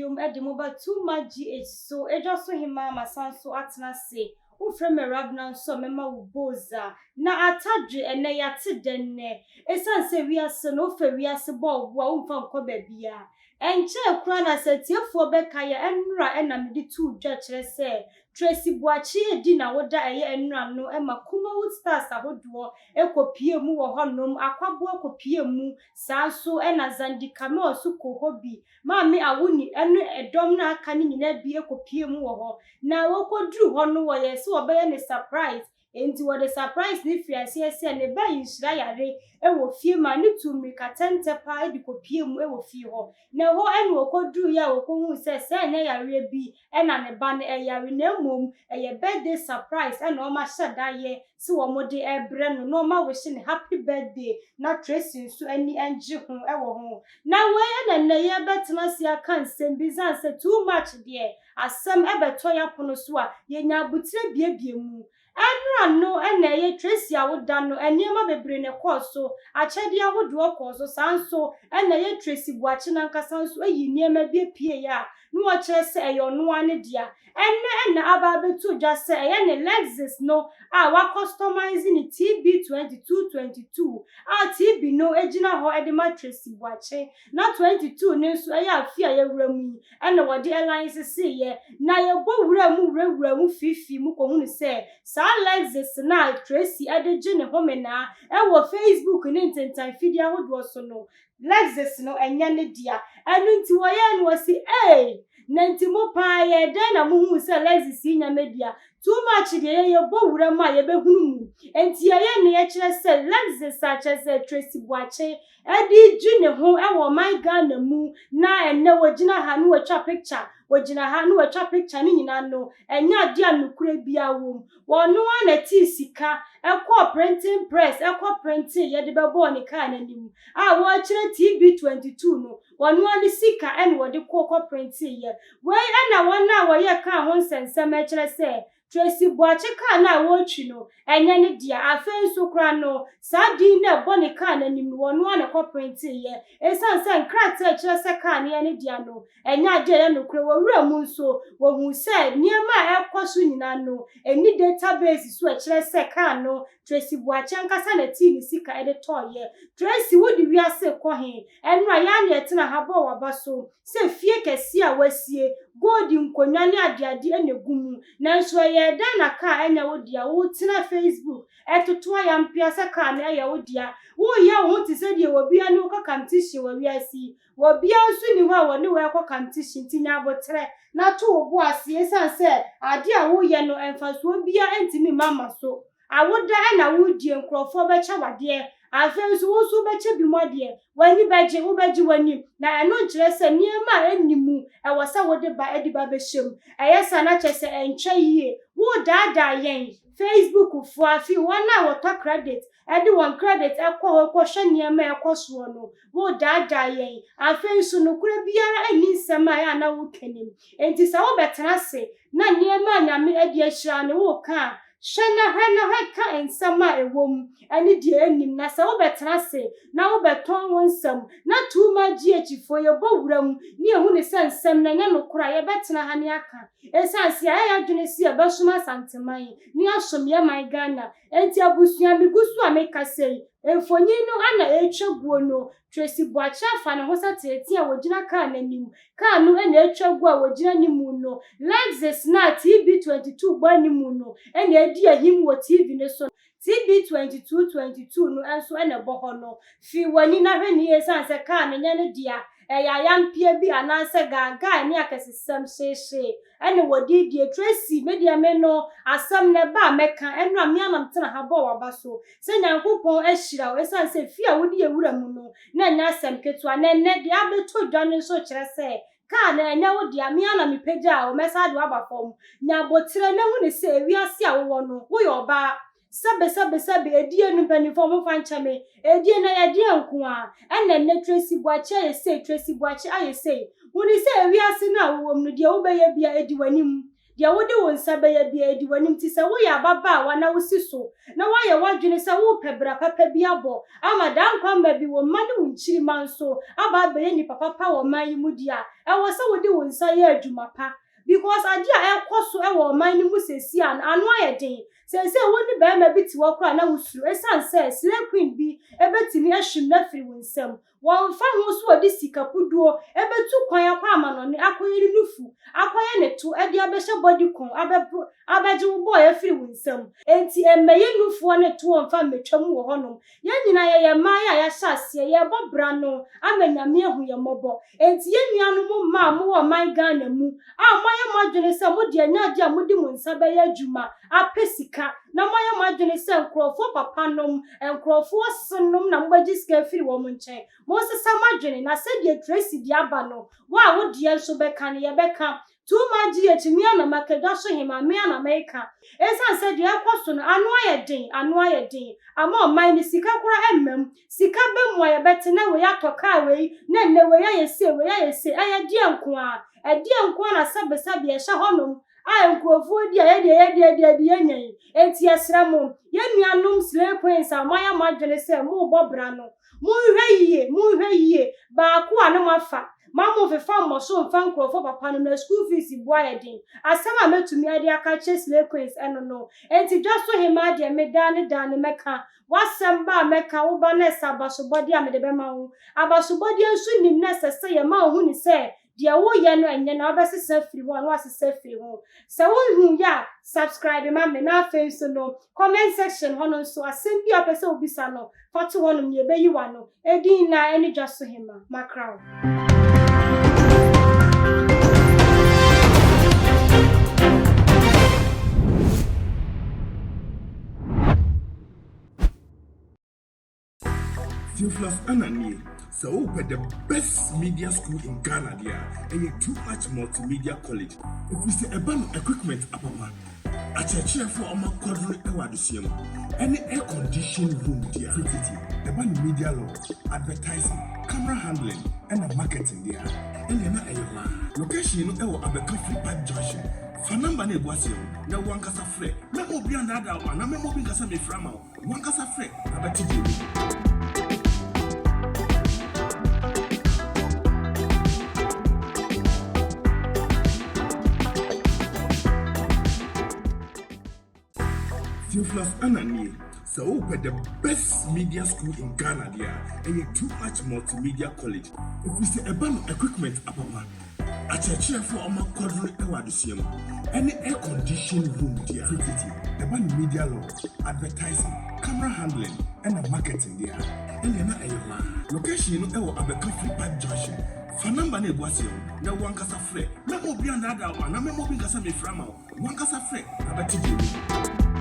biom e de mo ba too much GH so ejo so hima masanso atena se wo frem rabna so mema wo boza na atadwe ene yate denne esanse wiase no fa wiase bo wo mfa nkọ babia enche kura na setiefo bekaya enura ena mede tu dwa kire se Tracy Buachi edi na woda eye enura no makuma wood stars ahodo ekopie mu wo honom akwabo ekopie mu sanso ena zandika me osuko hobi maami awuni enu edom na aka ni nyina bi ekopie mu wo ho na wokoduru ho no wo ye se obeye ne surprise enti wo the surprise ni fiase ese ne ba yinshira yare ewo fie ma ni tumi katente pa edi kopie mu ewo fie ho na ho enu wokoduru ya wokohu se ne yare bi ena ne ba ne yare na mom eye birthday surprise ena o ma sheda ye se wo mode ebre no no ma wish ne happy birthday na Tracy nso ani anje ho ewo ho na we na ye betena sia kan sembizan se too much there asem ebeto ya pono so a ye nya butire biebie mu enra no ena ye Tracy awoda no eniema bebre ne koso achede awodo koso sanso ena ye Tracy Buachi na nkasa nso eyi niema bie pie ya no wo kire se eyo no ane dia ena aba betu dwa se eye ne Lexus no wa customize ni TB2222 TB no ejina ho edema Tracy Buachi na 22 ne nso eye afia ye wuramu ena wode airlines se ye na ye bo wuramu fifi mu ko hunu se Lexus na Tracy adeje ne homena ewo Facebook ne ntentan fidia hodo so no Lexus no enya ne dia enu nti wo ye no wasi nanti mo pa ye den na mo hu se Lexus nya media too much ye bo wuramu a ye behunu mu enti ye ne ye kire se Lexus a kire se Tracy Buachi edi ju ne ho ewo my Ghana mu na enne wogina ha no watwa picture wogina ha no watwa picture ni nyina no enya dia nukure bia wom wono na ti sika ekọ printing press ekọ printing ye de bebo ni ka na nim wo kire TB22 no wono ani sika en wo de kọ printing ye we na wona wo ye ka ho nsensem e kire se Tracy Buachi ka na wo twi no enya ne dia afenso kra no sadi na boni ka na nim wono na kọ printing ye esanse nkrata kire se ka na ne dia no enya je ye nukure wo wura mu nso wo hu se niema ekoso nyina no eni database so e kire se ka no Tracy Buachi nkasa na ti ni sika e de toye Tracy wodi wiase ko he enra ya na etina habo wabaso se fie kesi a wasie godi nkonwa ne adeade enegumu nanso ye da na ka enya wodi a wo tina Facebook etoto ya mpia se ka na ya wodi a wo ya wo ti se de obi ani wo kakamtishi wo wiasi wo bia nso ni ho a wo ne wo ekokamtishi tinya abotre na to obo asie sanse ade a wo ye no emfaso bia entimi mama so awoda na wudie nkrofo becha wade afenso wo so becha bi modie wani beje wo beji wani na eno nkire se niema enimu e wosa wode ba ediba behiem eyesa na chese enche yie wo dada yen Facebook fu afi wona wo to credit edi won credit ekọ hwe niema ekoso no wo dada yen afenso no kure biara eni nsema ya na wo kenim enti sa wo betena se na niema nyame edi ahira ne wo ka Shana heka ensama ewom ani die enim na se wo betena se na wo beton wonsam na tuma GH4 ye bo wuram ni ehu ne sensem na nya nokura ye betena ha ne aka esanse ya dwene si ebesoma santeman ni asom ye my Ghana enti abusua migusu ameka sei emfonyi no ana etwaguo no Tracy Buachi afa ne ho satete a wogina ka nanim ka no ana etwaguo a wogina nimu no Lexus na TB22 gba nimu no ana edi ahim wo TV ne so TB2222 no enso ana boho no fi wani na hwani esanse ka no nya ne dia yampia bi ananse gaga ni akesesem sheshe ene wodi die Tracy media me no asam ne ba meka enu amianam tena habo wabaso se nyankopon ahira o esanse fi a wodi ewura mu no na nya asem ketua na ne dia beto dwane so kire se ka na enya wodi amianam ipeja o mesade wabafom nya botire ne hu ne se ewiase a wo no wo yoba sabe edie nu penifo fanchame edie na yedie nko a enne Tracy Buachi ayese Tracy Buachi ayese woni se ewiase na wo mu de wo beye bia edi wanim dia wo de won sa be ya bia di wanim ti se wo ya baba wa na wo si so na wa ya wadwene se wo pebra papa bi abo ama dan kwa ma bi wo ma ne wo nchiri manso aba be ni papa pa wo man yi mu dia e wo se wo de won sa ya adwuma pa because adia e koso e wo man ni mu sesi an anu ayeden se woni be ma biti wo kra na wusuru esan se slay queen bi ebetimi ahwim na firi wonsam won fa ho so odi sikapuduo ebetu kwan akwa amanone akoyiri nufu akoye ne to edi abehye body kon abeje wo boy afiri wonsam enti emeye nufu ne to won fa metwam wo honom ye nyina ye maaya ya hyase ye bobra no amanyame ehu ye mobo enti ye nuanu ma mo wo man Ghana mu moye modwene se mo de anya dia mo di mo nsa be ya adwuma apesika na moye modwene se nkrofo papa nom nkrofo sennom na mbaji sika firi wo mo nchen mo se samadwene na se de Tracy di aba no wa wo de enso beka ne ye beka too much etimi na makedo so hima me na America esan se de ekoso no anu ayeden ama man ni sika kura emmem sika be mo ye bete na we atoka we na ne we ya yese aya di enko a na sabe ye hye honom nkrofo di ye nyen enti esramo ye nuanom slay queens amaya madwene se mo bobra no mu hwe yiye ba ko anu mafa mamu fefa mo so mfa nkrofo papa no na school fees boy din asama metumi ade aka che slay queens eno no enti dwaso hima de me dan meka wasem ba meka wo ba na sabasobodi amede be ma wo abasobodi ensu nim na sese ye ma hu ni se dia wo ye no enye na obesesa firi ho no asesa firi ho se wo hu ya subscribe ma me na face no comment section hono so asem bi opese obisa no foto hono me be yiwa no edin na eni dwaso hima makraw Theophilus Anani, so the best media school in Ghana there, and a too much multimedia college. If we say about equipment, apapa, a church for our quadruple ewadisium, any air conditioned room there, about media law, advertising, camera handling, and a marketing there, and then a location you know Abeka Free Park Junction. Fanamba ne gwasio na wankasa frɛ na obi andada wa na memo bi nkasa me frama wankasa frɛ abati dimi Theophilus Anani, so the best media school in Ghana there, and a too much multimedia college. If we say about equipment, apapa, a church for our quadruple ewadisium, any air conditioned room there, about media law, advertising, camera handling, and a marketing there, and then a location you know Abeka Free Park Junction. Fanamba ne gwasio na wankasa frɛ na obi andada wa na memo bi nkasa me frama wankasa frɛ abati dimi